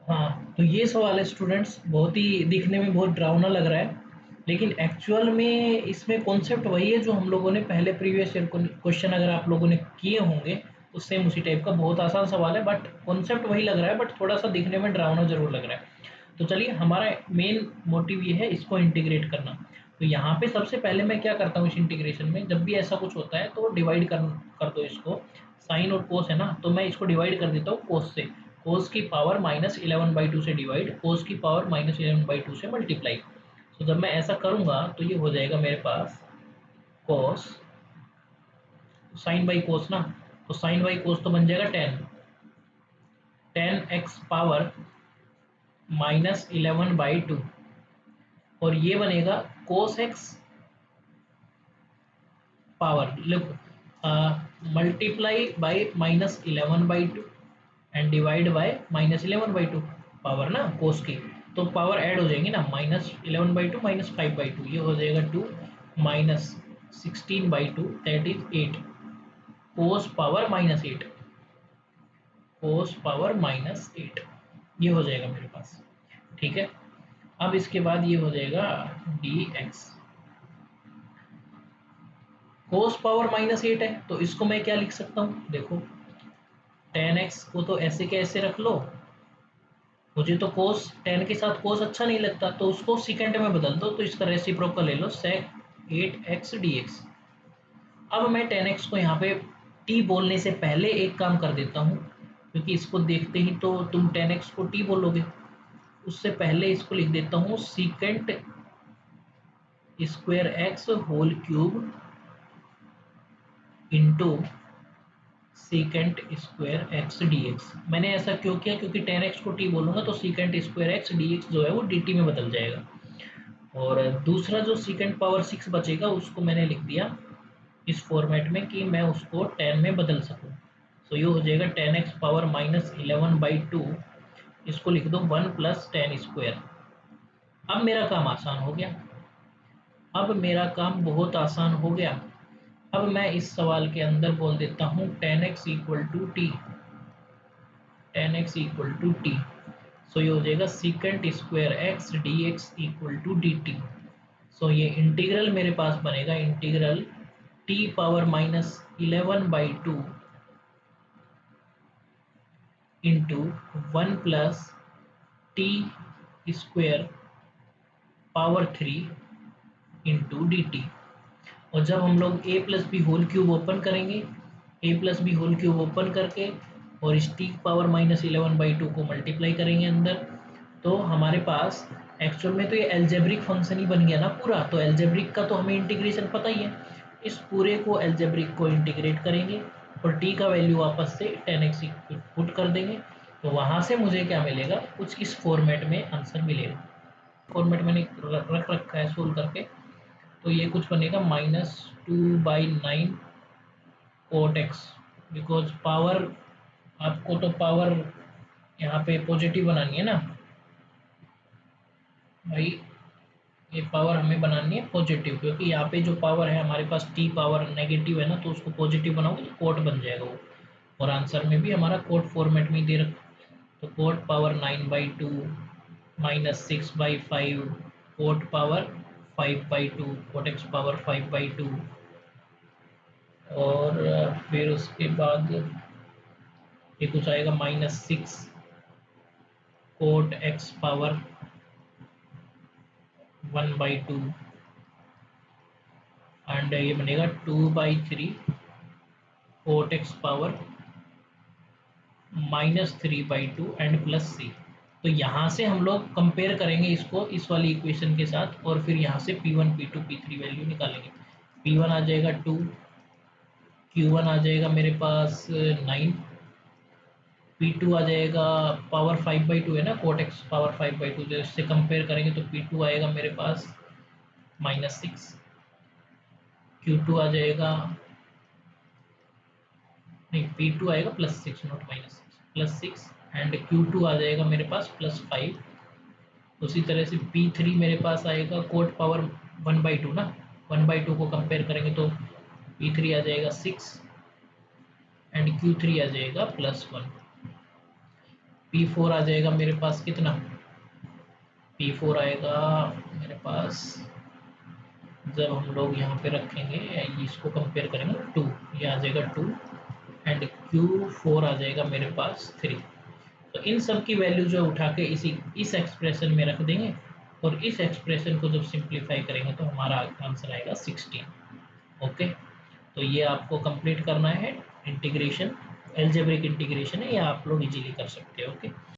हाँ, तो ये सवाल है स्टूडेंट्स, बहुत ही दिखने में बहुत डरावना लग रहा है, लेकिन एक्चुअल में इसमें कॉन्सेप्ट वही है जो हम लोगों ने पहले प्रीवियस ईयर क्वेश्चन अगर आप लोगों ने किए होंगे तो सेम उसी टाइप का बहुत आसान सवाल है, बट कॉन्सेप्ट वही लग रहा है, बट थोड़ा सा दिखने में डरावना ज़रूर लग रहा है। तो चलिए, हमारा मेन मोटिव ये है इसको इंटीग्रेट करना। तो यहाँ पे सबसे पहले मैं क्या करता हूँ इस इंटीग्रेशन में, जब भी ऐसा कुछ होता है तो डिवाइड कर दो इसको। साइन और कोस है ना, तो मैं इसको डिवाइड कर देता हूँ कोस से। कोस की पावर -11/2 से डिवाइड, कोस की पावर -11/2 से मल्टीप्लाई। तो जब मैं ऐसा करूँगा तो ये हो जाएगा मेरे पास कोस, साइन बाई कोस ना, तो साइन बाई कोस तो बन जाएगा 10x पावर -11/2, और ये बनेगा cos x power, look, multiply by -11/2 and divide by -11/2, power ना कोस की, तो पावर ऐड हो जाएंगी ना, -11/2 -5/2, ये हो जाएगा 2 -16/2, that is 8, cos power -8, cos power -8, ये हो जाएगा मेरे पास। ठीक है, अब इसके बाद ये हो जाएगा dx, कोस पावर -8 है तो इसको मैं क्या लिख सकता हूँ, देखो 10x को तो ऐसे के ऐसे रख लो, मुझे तो कोस 10 के साथ कोस अच्छा नहीं लगता, तो उसको सेकंड में बदल दो, तो इसका रेसिप्रोकल ले लो, sec 8x dx। अब मैं 10x को यहाँ पे t बोलने से पहले एक काम कर देता हूँ, क्योंकि इसको देखते ही तो तुम 10x को t बोलोगे, उससे पहले इसको लिख देता हूँ secant square X whole cube into secant square x D X. मैंने ऐसा क्यों किया, क्योंकि 10x को t बोलूंगा तो secant square x D x जो है वो dt में बदल जाएगा, और दूसरा जो सीकेंट पावर 6 बचेगा उसको मैंने लिख दिया इस फॉर्मेट में कि मैं उसको 10 में बदल सकूं। तो ये हो जाएगा 10x पावर -11/2, इसको लिख दो 1 + 10 स्क्वायर। अब मेरा काम आसान हो गया, अब मेरा काम बहुत आसान हो गया। अब मैं इस सवाल के अंदर बोल देता हूँ 10x = t, 10x = t, सो ये हो जाएगा secant square x D x equal to d t. So ये इंटीग्रल मेरे पास बनेगा, integral t power -11/2 into 1 + t square power 3 into d t. और जब हम लोग a + b whole cube open करेंगे, a + b whole cube open करके और इस t पावर -11/2 को मल्टीप्लाई करेंगे अंदर, तो हमारे पास एक्चुअल में तो ये एल्जेब्रिक फंक्शन ही बन गया ना पूरा। तो एल्जेब्रिक का तो हमें इंटीग्रेशन पता ही है, इस पूरे को एल्जेब्रिक को इंटीग्रेट करेंगे और t का वैल्यू वापस से 10x पुट कर देंगे, तो वहाँ से मुझे क्या मिलेगा, कुछ इस फॉर्मेट में आंसर मिलेगा। फॉर्मेट मैंने रख रखा है सोल्व करके, तो ये कुछ बनेगा -2/9 कोट एक्स, बिकॉज पावर, आपको तो पावर यहाँ पे पॉजिटिव बनानी है ना भाई, ये पावर हमें बनानी है पॉजिटिव, क्योंकि यहाँ पे जो पावर है हमारे पास टी पावर नेगेटिव है ना, तो उसको पॉजिटिव बनाओगे तो कोट बन जाएगा वो, और आंसर में भी हमारा कोट फॉर्मेट में ही दे रखा, तो cot power 9/2 -6/5 cot power 5/2 cot x power 5/2, और फिर उसके बाद ये कुछ आएगा -6 कोट एक्स पावर 1/2, एंड ये बनेगा 2/3 cot x power -3/2 and plus C. तो यहाँ से हम लोग कंपेयर करेंगे इसको इस वाली इक्वेशन के साथ, और फिर यहाँ से P1 P2 P3 वैल्यू निकालेंगे। P1 आ जाएगा 2, Q1 आ जाएगा मेरे पास 9, P2 आ जाएगा पावर 5/2 है ना, कोट एक्स पावर 5/2, तो इससे कंपेयर करेंगे तो P2 आएगा मेरे पास -6, Q2 आ जाएगा, नहीं P2 आएगा +6 नॉट -6, +6, एंड Q2 आ जाएगा मेरे पास +5। उसी तरह से P3 मेरे पास आएगा कोट पावर 1/2 ना, 1/2 को कंपेयर करेंगे तो P3 आ जाएगा 6 एंड Q3 आ जाएगा +1। P4 आ जाएगा मेरे पास कितना, P4 आएगा मेरे पास, जब हम लोग यहाँ पे रखेंगे इसको कंपेयर करेंगे 2, ये आ जाएगा 2 एंड Q4 आ जाएगा मेरे पास 3। तो इन सब की वैल्यू जो उठा के इस एक्सप्रेशन में रख देंगे और इस एक्सप्रेशन को जब सिंप्लीफाई करेंगे तो हमारा आंसर आएगा 16। ओके, तो ये आपको कंप्लीट करना है इंटीग्रेशन, एल्जेब्रिक इंटीग्रेशन है, ये आप लोग इजीली कर सकते हो। ओके।